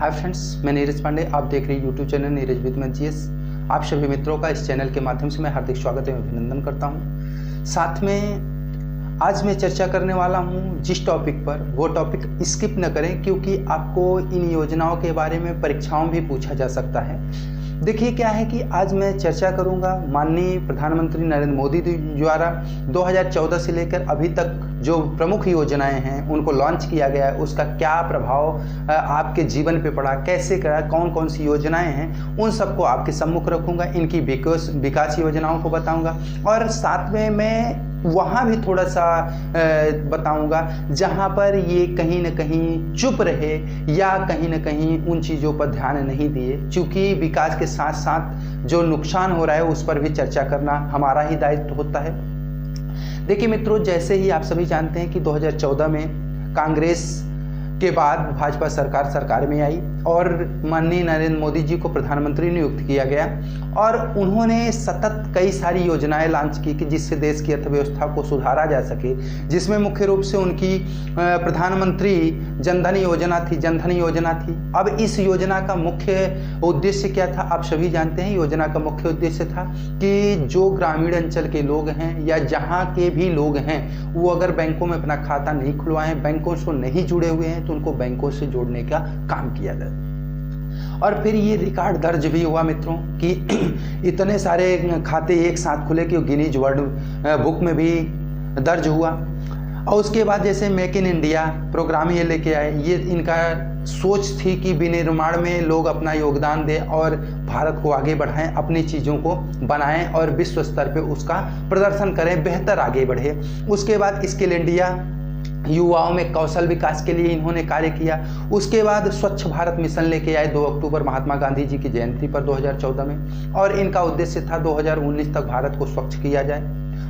Hi friends, मैं नीरज पांडे। आप देख रहे हैं यूट्यूब चैनल नीरज विद मैं जीएस। आप सभी मित्रों का इस चैनल के माध्यम से मैं हार्दिक स्वागत एवं अभिनंदन करता हूं। साथ में आज मैं चर्चा करने वाला हूं जिस टॉपिक पर, वो टॉपिक स्किप न करें, क्योंकि आपको इन योजनाओं के बारे में परीक्षाओं भी पूछा जा सकता है। देखिए क्या है कि आज मैं चर्चा करूंगा माननीय प्रधानमंत्री नरेंद्र मोदी द्वारा 2014 से लेकर अभी तक जो प्रमुख योजनाएं हैं उनको लॉन्च किया गया है, उसका क्या प्रभाव आपके जीवन पे पड़ा, कैसे करा, कौन कौन सी योजनाएं हैं, उन सबको आपके सम्मुख रखूंगा। इनकी विकास योजनाओं को बताऊंगा और साथ में मैं वहाँ भी थोड़ा सा बताऊंगा जहाँ पर ये कहीं न कहीं चुप रहे या कहीं न कहीं उन चीज़ों पर ध्यान नहीं दिए, क्योंकि विकास के साथ साथ जो नुकसान हो रहा है उस पर भी चर्चा करना हमारा ही दायित्व होता है। देखिए मित्रों, जैसे ही आप सभी जानते हैं कि 2014 में कांग्रेस के बाद भाजपा सरकार में आई और माननीय नरेंद्र मोदी जी को प्रधानमंत्री नियुक्त किया गया और उन्होंने सतत कई सारी योजनाएं लॉन्च की कि जिससे देश की अर्थव्यवस्था को सुधारा जा सके, जिसमें मुख्य रूप से उनकी प्रधानमंत्री जनधन योजना थी। अब इस योजना का मुख्य उद्देश्य क्या था, आप सभी जानते हैं। योजना का मुख्य उद्देश्य था कि जो ग्रामीण अंचल के लोग हैं या जहाँ के भी लोग हैं वो अगर बैंकों में अपना खाता नहीं खुलवाएं, बैंकों से नहीं जुड़े हुए हैं, तो उनको बैंकों से जोड़ने का काम किया जाए। और फिर ये रिकॉर्ड दर्ज भी हुआ मित्रों कि इतने सारे खाते एक साथ खुले कि गिनीज वर्ल्ड बुक में भी दर्ज हुआ। और उसके बाद जैसे मेक इन इंडिया प्रोग्राम ये लेके आए, ये इनका सोच थी कि विनिर्माण में लोग अपना योगदान दें और भारत को आगे बढ़ाएं, अपनी चीज़ों को बनाएं और विश्व स्तर पे उसका प्रदर्शन करें, बेहतर आगे बढ़े। उसके बाद स्किल इंडिया, युवाओं में कौशल विकास के लिए इन्होंने कार्य किया। उसके बाद स्वच्छ भारत मिशन लेके आए 2 अक्टूबर महात्मा गांधी जी की जयंती पर 2014 में, और इनका उद्देश्य था 2019 तक भारत को स्वच्छ किया जाए।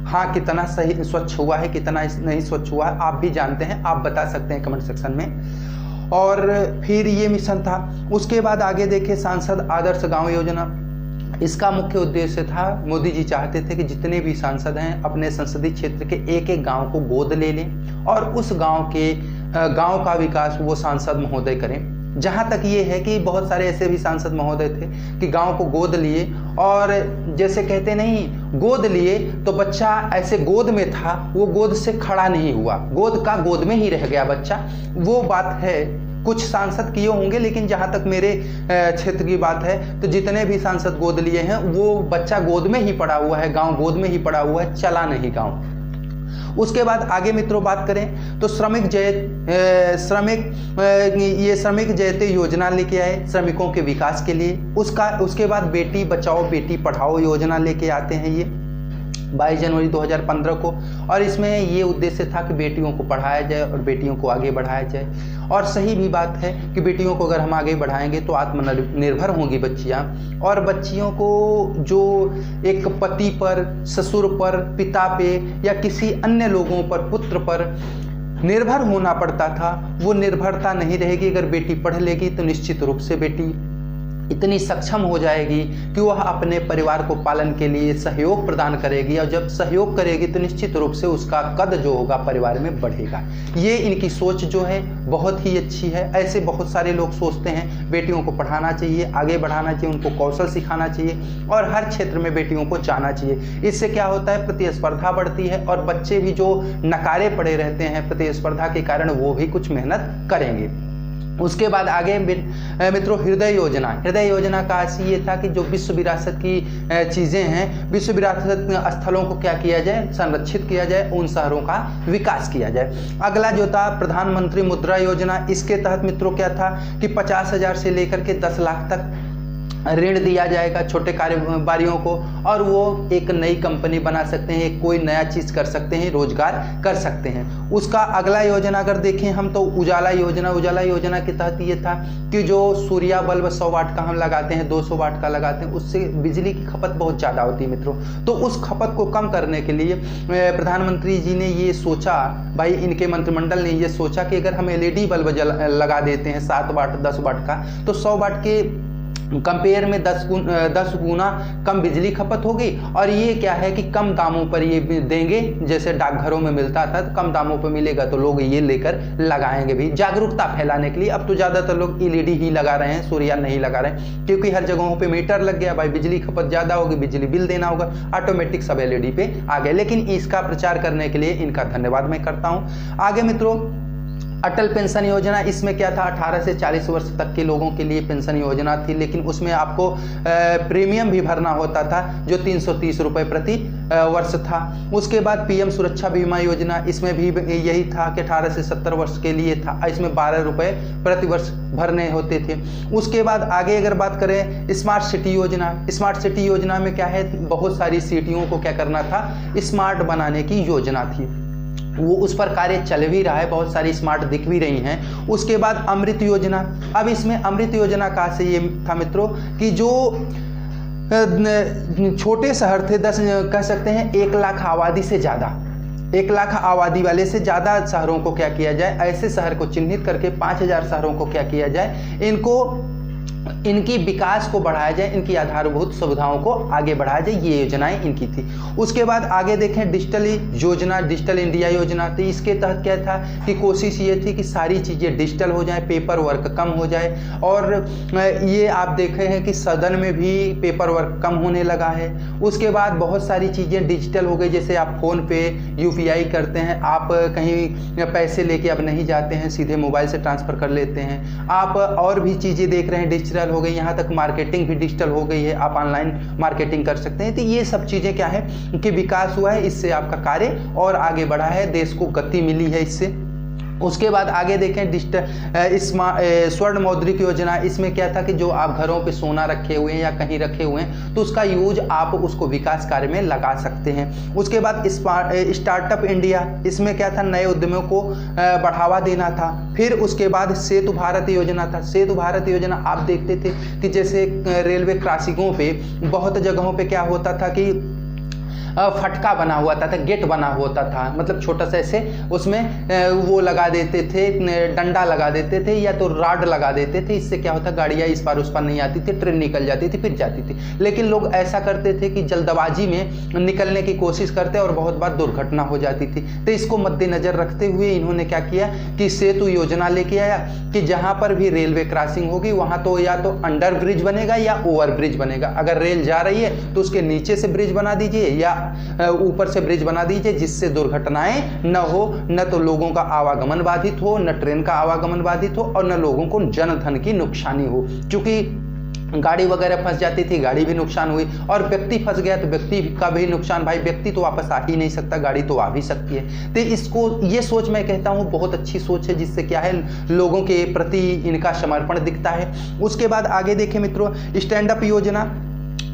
हाँ, कितना सही स्वच्छ हुआ है, कितना नहीं स्वच्छ हुआ है, आप भी जानते हैं, आप बता सकते हैं कमेंट सेक्शन में। और फिर ये मिशन था। उसके बाद आगे देखे सांसद आदर्श गाँव योजना। इसका मुख्य उद्देश्य था, मोदी जी चाहते थे कि जितने भी सांसद हैं अपने संसदीय क्षेत्र के एक एक गांव को गोद ले लें और उस गांव का विकास वो सांसद महोदय करें। जहां तक ये है कि बहुत सारे ऐसे भी सांसद महोदय थे कि गांव को गोद लिए और जैसे कहते नहीं, गोद लिए तो बच्चा ऐसे गोद में था, वो गोद से खड़ा नहीं हुआ, गोद का गोद में ही रह गया बच्चा। वो बात है, कुछ सांसद किए होंगे, लेकिन जहाँ तक मेरे क्षेत्र की बात है तो जितने भी सांसद गोद लिए हैं वो बच्चा गोद में ही पड़ा हुआ है, गांव गोद में ही पड़ा हुआ है, चला नहीं गांव। उसके बाद आगे मित्रों बात करें तो श्रमिक जयते योजना लेके आए श्रमिकों के विकास के लिए। उसके बाद बेटी बचाओ बेटी पढ़ाओ योजना लेके आते हैं ये 22 जनवरी 2015 को, और इसमें ये उद्देश्य था कि बेटियों को पढ़ाया जाए और बेटियों को आगे बढ़ाया जाए। और सही भी बात है कि बेटियों को अगर हम आगे बढ़ाएंगे तो आत्मनिर्भर होंगी बच्चियाँ, और बच्चियों को जो एक पति पर, ससुर पर, पिता पे या किसी अन्य लोगों पर, पुत्र पर निर्भर होना पड़ता था, वो निर्भरता नहीं रहेगी। अगर बेटी पढ़ लेगी तो निश्चित रूप से बेटी इतनी सक्षम हो जाएगी कि वह अपने परिवार को पालन के लिए सहयोग प्रदान करेगी, और जब सहयोग करेगी तो निश्चित रूप से उसका कद जो होगा परिवार में बढ़ेगा। ये इनकी सोच जो है बहुत ही अच्छी है। ऐसे बहुत सारे लोग सोचते हैं बेटियों को पढ़ाना चाहिए, आगे बढ़ाना चाहिए, उनको कौशल सिखाना चाहिए और हर क्षेत्र में बेटियों को जाना चाहिए। इससे क्या होता है, प्रतिस्पर्धा बढ़ती है और बच्चे भी जो नकारे पड़े रहते हैं प्रतिस्पर्धा के कारण, वो भी कुछ मेहनत करेंगे। उसके बाद आगे मित्रों हृदय योजना का आशय ये था कि जो विश्व विरासत की चीज़ें हैं, विश्व विरासत स्थलों को क्या किया जाए, संरक्षित किया जाए, उन शहरों का विकास किया जाए। अगला जो था प्रधानमंत्री मुद्रा योजना। इसके तहत मित्रों क्या था कि 50,000 से लेकर के 10 लाख तक ऋण दिया जाएगा छोटे कारोबारियों को, और वो एक नई कंपनी बना सकते हैं, कोई नया चीज़ कर सकते हैं, रोजगार कर सकते हैं। उसका अगला योजना अगर देखें हम तो उजाला योजना के तहत ये था कि जो सूर्या बल्ब 100 वाट का हम लगाते हैं, 200 वाट का लगाते हैं, उससे बिजली की खपत बहुत ज़्यादा होती है मित्रों। तो उस खपत को कम करने के लिए प्रधानमंत्री जी ने ये सोचा, भाई इनके मंत्रिमंडल ने ये सोचा कि अगर हम LED बल्ब लगा देते हैं 7 वाट 10 वाट का, तो 100 वाट के कंपेयर में 10 गुना कम बिजली खपत होगी। और ये क्या है कि कम दामों पर ये देंगे, जैसे डाकघरों में मिलता था तो कम दामों पर मिलेगा तो लोग ये लेकर लगाएंगे भी, जागरूकता फैलाने के लिए। अब तो ज़्यादातर लोग एलईडी ही लगा रहे हैं, सूर्ययान नहीं लगा रहे हैं, क्योंकि हर जगहों पे मीटर लग गया भाई, बिजली खपत ज़्यादा होगी, बिजली बिल देना होगा, ऑटोमेटिक सब एलईडी पे आ गए। लेकिन इसका प्रचार करने के लिए इनका धन्यवाद मैं करता हूँ। आगे मित्रों, अटल पेंशन योजना, इसमें क्या था, 18 से 40 वर्ष तक के लोगों के लिए पेंशन योजना थी, लेकिन उसमें आपको प्रीमियम भी भरना होता था जो 330 रुपये प्रति वर्ष था। उसके बाद पीएम सुरक्षा बीमा योजना, इसमें भी यही था कि 18 से 70 वर्ष के लिए था, इसमें 12 रुपये प्रति वर्ष भरने होते थे। उसके बाद आगे अगर बात करें स्मार्ट सिटी योजना, स्मार्ट सिटी योजना में क्या है, बहुत सारी सिटियों को क्या करना था, स्मार्ट बनाने की योजना थी, वो उस पर कार्य चल भी रहा है, बहुत सारी स्मार्ट दिख भी रही हैं। उसके बाद अमृत योजना, अब इसमें अमृत योजना कहाँ से ये था मित्रों कि जो छोटे शहर थे, 10 कह सकते हैं 1 लाख आबादी से ज़्यादा, 1 लाख आबादी वाले से ज़्यादा शहरों को क्या किया जाए, ऐसे शहर को चिन्हित करके 5000 शहरों को क्या किया जाए, इनकी विकास को बढ़ाया जाए, इनकी आधारभूत सुविधाओं को आगे बढ़ाया जाए, ये योजनाएं इनकी थी। उसके बाद आगे देखें डिजिटल योजना, डिजिटल इंडिया योजना थी। इसके तहत क्या था कि कोशिश ये थी कि सारी चीज़ें डिजिटल हो जाए, पेपर वर्क कम हो जाए। और ये आप देखे हैं कि सदन में भी पेपर वर्क कम होने लगा है। उसके बाद बहुत सारी चीज़ें डिजिटल हो गई, जैसे आप फ़ोन पे यूपीआई करते हैं, आप कहीं पैसे लेके अब नहीं जाते हैं, सीधे मोबाइल से ट्रांसफ़र कर लेते हैं आप। और भी चीज़ें देख रहे हैं डिजिटल हो गई, यहाँ तक मार्केटिंग भी डिजिटल हो गई है, आप ऑनलाइन मार्केटिंग कर सकते हैं। तो ये सब चीज़ें क्या है कि विकास हुआ है, इससे आपका कार्य और आगे बढ़ा है, देश को गति मिली है इससे। उसके बाद आगे देखें डिजिटल स्वर्ण मौद्रिक योजना, इसमें क्या था कि जो आप घरों पे सोना रखे हुए हैं या कहीं रखे हुए हैं तो उसका यूज आप उसको विकास कार्य में लगा सकते हैं। उसके बाद स्टार्टअप इंडिया, इसमें क्या था, नए उद्यमों को बढ़ावा देना था। फिर उसके बाद सेतु भारत योजना था। सेतु भारत योजना आप देखते थे कि जैसे रेलवे क्रॉसिंगों पे बहुत जगहों पे क्या होता था कि फटका बना हुआ था, गेट बना होता था, मतलब छोटा सा ऐसे उसमें वो लगा देते थे, डंडा लगा देते थे या तो राड लगा देते थे। इससे क्या होता, गाड़ियाँ इस पार उस पार नहीं आती थी, ट्रेन निकल जाती थी फिर जाती थी। लेकिन लोग ऐसा करते थे कि जल्दबाजी में निकलने की कोशिश करते और बहुत बार दुर्घटना हो जाती थी। तो इसको मद्देनजर रखते हुए इन्होंने क्या किया कि सेतु योजना लेके आया कि जहाँ पर भी रेलवे क्रॉसिंग होगी वहाँ तो या तो अंडर ब्रिज बनेगा या ओवर ब्रिज बनेगा। अगर रेल जा रही है तो उसके नीचे से ब्रिज बना दीजिए या ऊपर से ब्रिज बना दीजिए, जिससे दुर्घटनाएं न हो, न तो लोगों का आवागमन बाधित हो, न ट्रेन का आवागमन बाधित हो और न लोगों को जन धन की नुकसानी हो। क्योंकि गाड़ी वगैरह फंस जाती थी, गाड़ी भी नुकसान हुई, और व्यक्ति फंस गया तो व्यक्ति का भी नुकसान। भाई व्यक्ति तो वापस आ ही नहीं सकता, गाड़ी तो आ भी सकती है। तो इसको ये सोच मैं कहता हूँ बहुत अच्छी सोच है, जिससे क्या है लोगों के प्रति इनका समर्पण दिखता है। उसके बाद आगे देखें मित्रों स्टैंड अप योजना।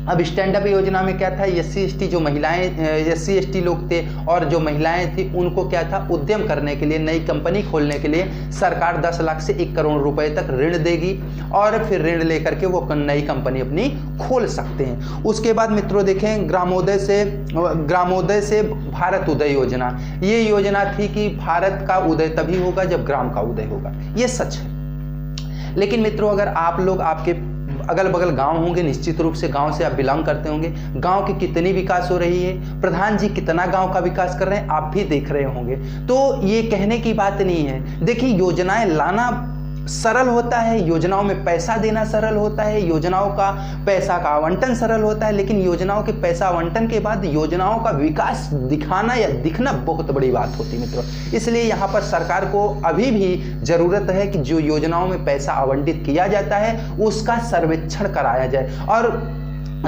अब स्टैंड अप योजना में क्या था, SC/ST जो महिलाएं, SC/ST लोग थे और जो महिलाएं थी उनको क्या था, उद्यम करने के लिए, नई कंपनी खोलने के लिए सरकार 10 लाख से 1 करोड़ रुपए तक ऋण देगी और फिर ऋण लेकर के वो नई कंपनी अपनी खोल सकते हैं। उसके बाद मित्रों देखें ग्रामोदय से भारत उदय योजना। ये योजना थी कि भारत का उदय तभी होगा जब ग्राम का उदय होगा, ये सच है। लेकिन मित्रों अगर आप लोग, आपके अगल बगल गांव होंगे, निश्चित रूप से गांव से आप बिलोंग करते होंगे, गांव की कितनी विकास हो रही है, प्रधान जी कितना गांव का विकास कर रहे हैं आप भी देख रहे होंगे। तो ये कहने की बात नहीं है। देखिए योजनाएं लाना सरल होता है, योजनाओं में पैसा देना सरल होता है, योजनाओं का पैसा का आवंटन सरल होता है, लेकिन योजनाओं के पैसा आवंटन के बाद योजनाओं का विकास दिखाना या दिखना बहुत बड़ी बात होती है मित्रों। इसलिए यहाँ पर सरकार को अभी भी ज़रूरत है कि जो योजनाओं में पैसा आवंटित किया जाता है उसका सर्वेक्षण कराया जाए और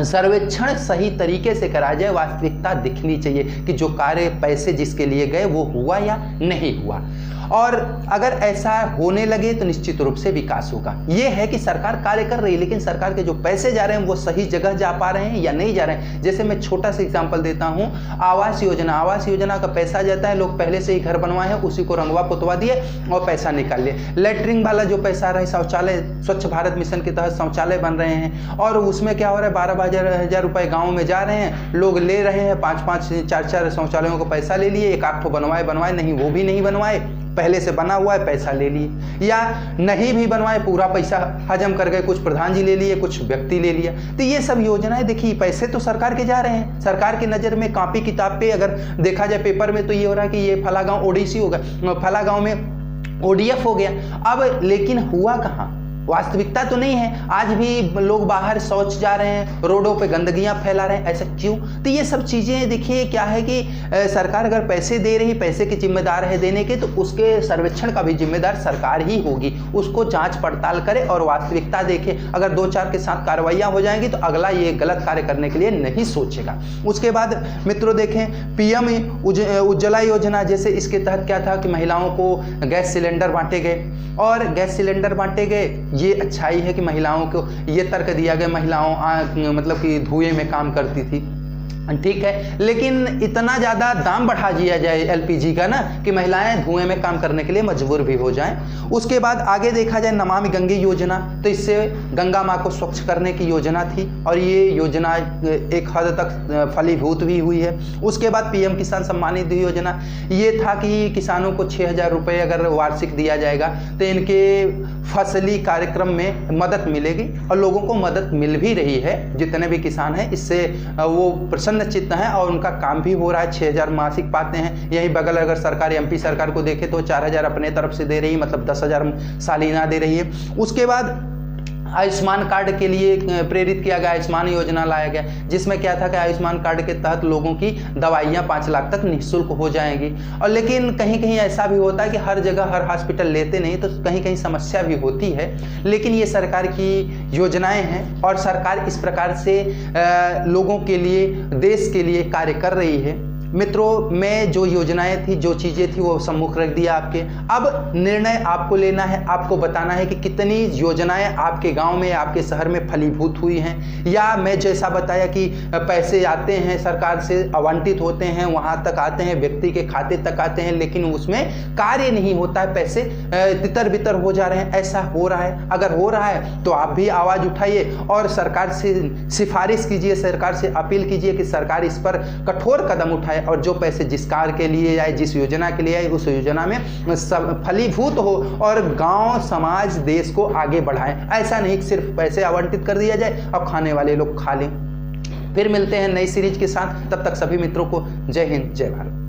सर्वेक्षण सही तरीके से कराया जाए। वास्तविकता दिखनी चाहिए कि जो कार्य पैसे जिसके लिए गए वो हुआ या नहीं हुआ, और अगर ऐसा होने लगे तो निश्चित रूप से विकास होगा। ये है कि सरकार कार्य कर रही है, लेकिन सरकार के जो पैसे जा रहे हैं वो सही जगह जा पा रहे हैं या नहीं जा रहे हैं। जैसे मैं छोटा सा एग्जांपल देता हूँ, आवास योजना। आवास योजना का पैसा जाता है, लोग पहले से ही घर बनवाए हैं, उसी को रंगवा पुतवा दिए और पैसा निकाल लिए। लैट्रिन वाला जो पैसा आ रहा है, शौचालय, स्वच्छ भारत मिशन के तहत शौचालय बन रहे हैं और उसमें क्या हो रहा है, 12,000 रुपये गाँव में जा रहे हैं, लोग ले रहे हैं, 5-5, 4-4 शौचालयों को पैसा ले लिए, 1 आध ठो बनवाए नहीं, वो भी नहीं बनवाए, पहले से बना हुआ है, पैसा ले लिए, या नहीं भी बनवाए पूरा पैसा हजम कर गए, कुछ प्रधान जी ले लिए, कुछ व्यक्ति ले लिया। तो ये सब योजनाएं देखिए, पैसे तो सरकार के जा रहे हैं, सरकार की नज़र में कॉपी किताब पे अगर देखा जाए पेपर में तो ये हो रहा है कि ये फला गाँव ओडीसी होगा, फला गाँव में ODF हो गया। अब लेकिन हुआ कहाँ, वास्तविकता तो नहीं है। आज भी लोग बाहर शौच जा रहे हैं, रोडों पे गंदगियां फैला रहे हैं, ऐसा क्यों? तो ये सब चीज़ें देखिए क्या है कि सरकार अगर पैसे दे रही, पैसे के जिम्मेदार है देने के, तो उसके सर्वेक्षण का भी जिम्मेदार सरकार ही होगी। उसको जांच पड़ताल करे और वास्तविकता देखे। अगर 2-4 के साथ कार्रवाइयाँ हो जाएंगी तो अगला ये गलत कार्य करने के लिए नहीं सोचेगा। उसके बाद मित्रों देखें, PM उज्ज्वला योजना, जैसे इसके तहत क्या था कि महिलाओं को गैस सिलेंडर बांटे गए, और गैस सिलेंडर बांटे गए, ये अच्छाई है कि महिलाओं को ये तर्क दिया गया, महिलाओं मतलब कि धुएं में काम करती थी, ठीक है, लेकिन इतना ज़्यादा दाम बढ़ा दिया जाए LPG का ना कि महिलाएं धुएं में काम करने के लिए मजबूर भी हो जाएं। उसके बाद आगे देखा जाए नमामि गंगे योजना, तो इससे गंगा माँ को स्वच्छ करने की योजना थी और ये योजना एक हद तक फलीभूत भी हुई है। उसके बाद PM किसान सम्मान निधि योजना, ये था कि किसानों को 6,000 रुपये अगर वार्षिक दिया जाएगा तो इनके फसली कार्यक्रम में मदद मिलेगी, और लोगों को मदद मिल भी रही है। जितने भी किसान हैं इससे वो प्रसन्न चित्त हैं और उनका काम भी हो रहा है। 6,000 मासिक पाते हैं। यही बगल अगर सरकार MP सरकार को देखे तो 4,000 अपने तरफ से दे रही है, मतलब 10,000 सालाना दे रही है। उसके बाद आयुष्मान कार्ड के लिए प्रेरित किया गया, आयुष्मान योजना लाया गया, जिसमें क्या था कि आयुष्मान कार्ड के तहत लोगों की दवाइयाँ 5 लाख तक निःशुल्क हो जाएंगी। और लेकिन कहीं कहीं ऐसा भी होता है कि हर जगह हर हॉस्पिटल लेते नहीं, तो कहीं कहीं समस्या भी होती है। लेकिन ये सरकार की योजनाएं हैं और सरकार इस प्रकार से लोगों के लिए, देश के लिए कार्य कर रही है। मित्रों, मैं जो योजनाएं थी, जो चीज़ें थी वो सम्मुख रख दिया आपके। अब निर्णय आपको लेना है, आपको बताना है कि कितनी योजनाएं आपके गांव में, आपके शहर में फलीभूत हुई हैं, या मैं जैसा बताया कि पैसे आते हैं सरकार से, आवंटित होते हैं, वहां तक आते हैं, व्यक्ति के खाते तक आते हैं, लेकिन उसमें कार्य नहीं होता है, पैसे तितर बितर हो जा रहे हैं। ऐसा हो रहा है? अगर हो रहा है तो आप भी आवाज़ उठाइए और सरकार से सिफारिश कीजिए, सरकार से अपील कीजिए कि सरकार इस पर कठोर कदम उठाए और जो पैसे जिस कार्य के लिए आए, जिस योजना के लिए आए, उस योजना में सब फलीभूत हो और गांव, समाज, देश को आगे बढ़ाएं। ऐसा नहीं कि सिर्फ पैसे आवंटित कर दिया जाए और खाने वाले लोग खा लें। फिर मिलते हैं नई सीरीज के साथ, तब तक सभी मित्रों को जय हिंद, जय भारत।